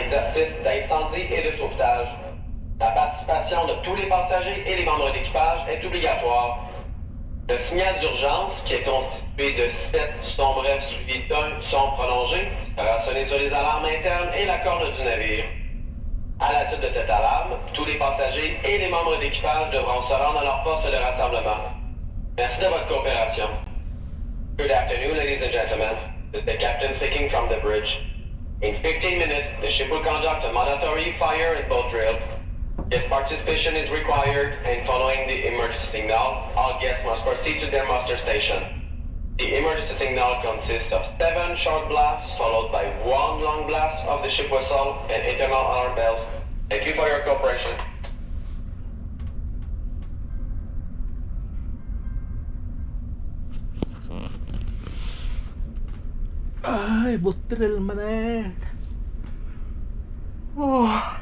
exercice d'incendie et de sauvetage. La participation de tous les passagers et les membres d'équipage est obligatoire. Le signal d'urgence, qui est constitué de 7 sons brefs suivis d'un son prolongé, sera sonné sur les alarmes internes et la corne du navire. À la suite de cette alarme, tous les passagers et les membres d'équipage devront se rendre à leur poste de rassemblement. Merci de votre coopération. Good afternoon, ladies and gentlemen. This is the captain speaking from the bridge. In 15 minutes, the ship will conduct a mandatory fire and boat drill. Guest participation is required, and following the emergency signal, all guests must proceed to their muster station. The emergency signal consists of 7 short blasts, followed by 1 long blast of the ship whistle and internal alarm bells. Thank you for your cooperation. Ay, butril man eh. Oh.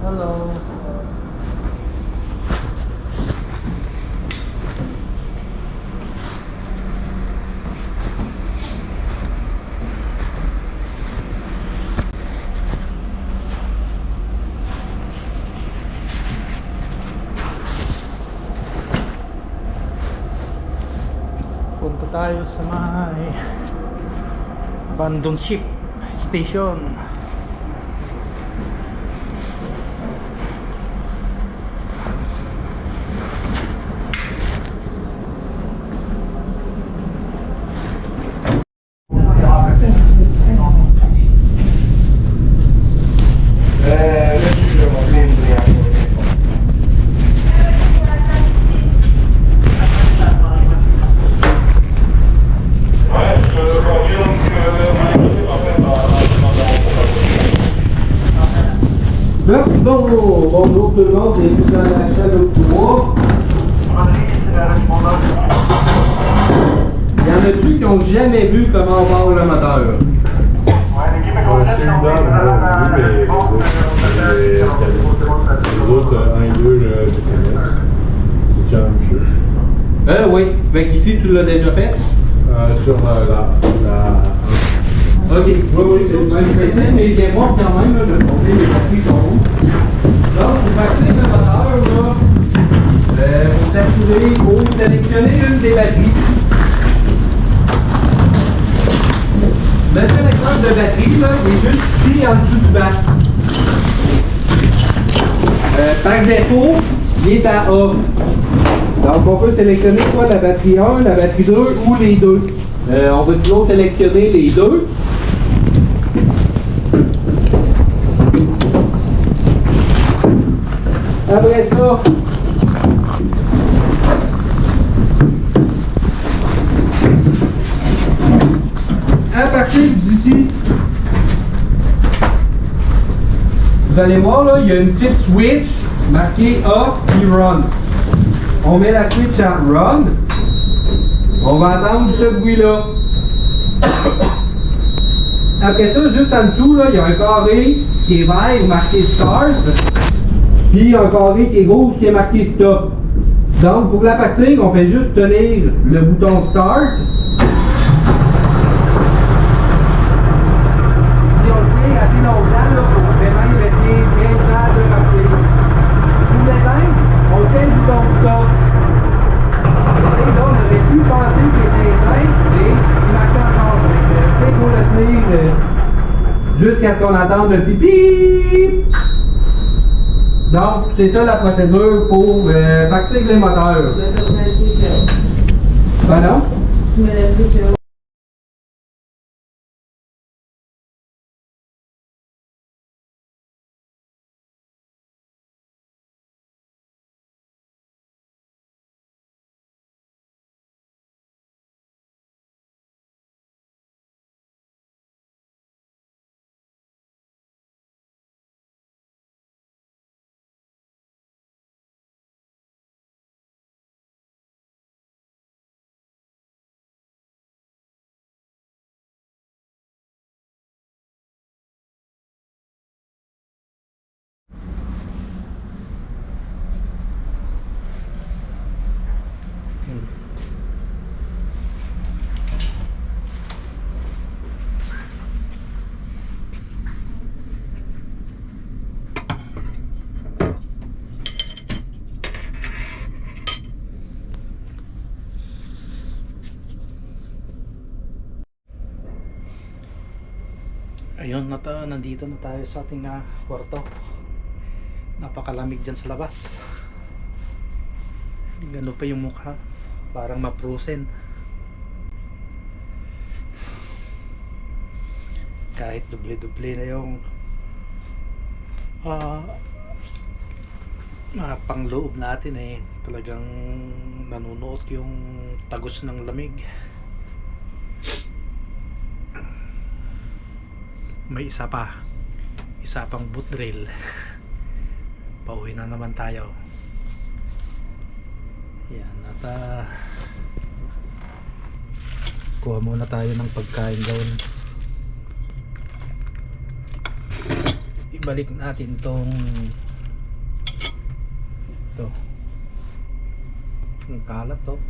Hello. Punta tayo sa may abandoned ship station. Bonjour tout le monde, bienvenue dans la chaîne au pouvoir. Y en a-tu qui ont jamais vu comment on part le moteur? Les autres, 1 et 2, je connais. C'est déjà la même chose. Oui, fait qu'ici tu l'as déjà fait? Sur la Ok, oui, c'est le même principe, mais il est bon quand même, là, de monter les batteries sont où. Donc, pour partir le moteur, là, faut s'assurer, faut sélectionner une des batteries. Le sélecteur de batterie, là, il est juste ici en dessous du bac. Par défaut, il est à A. Donc, on peut sélectionner soit la batterie 1, la batterie 2 ou les deux. On va toujours sélectionner les deux. Après ça, à partir d'ici, vous allez voir là, il y a une petite switch marquée off et run. On met la switch à run. On va entendre ce bruit-là. Après ça, juste en dessous, là, il y a un carré qui est vert marqué start. Puis un carré qui est rouge qui est marqué stop. Donc pour la partir, on fait juste tenir le bouton start. Puis on le tient assez longtemps là, pour vraiment le mettre bien clair de partir. Pour l'éteindre, on tient le bouton stop. Et là, on aurait pu penser qu'il était éteint, mais il marchait encore. Il faut le tenir jusqu'à ce qu'on entende le petit bip. Donc, c'est ça la procédure pour partir les moteurs. Pardon? Ayun na to, nandito na tayo sa ating kwarto. Napakalamig dyan sa labas. Gano pa yung mukha, parang ma-frozen. Kahit doble-doble na yung mga pangloob natin talagang nanunuot yung tagos ng lamig. May isa pang boot drill. Pauwi na naman tayo. Yan, at kuha muna tayo ng pagkain doon. Ibalik natin tong ang kalat to.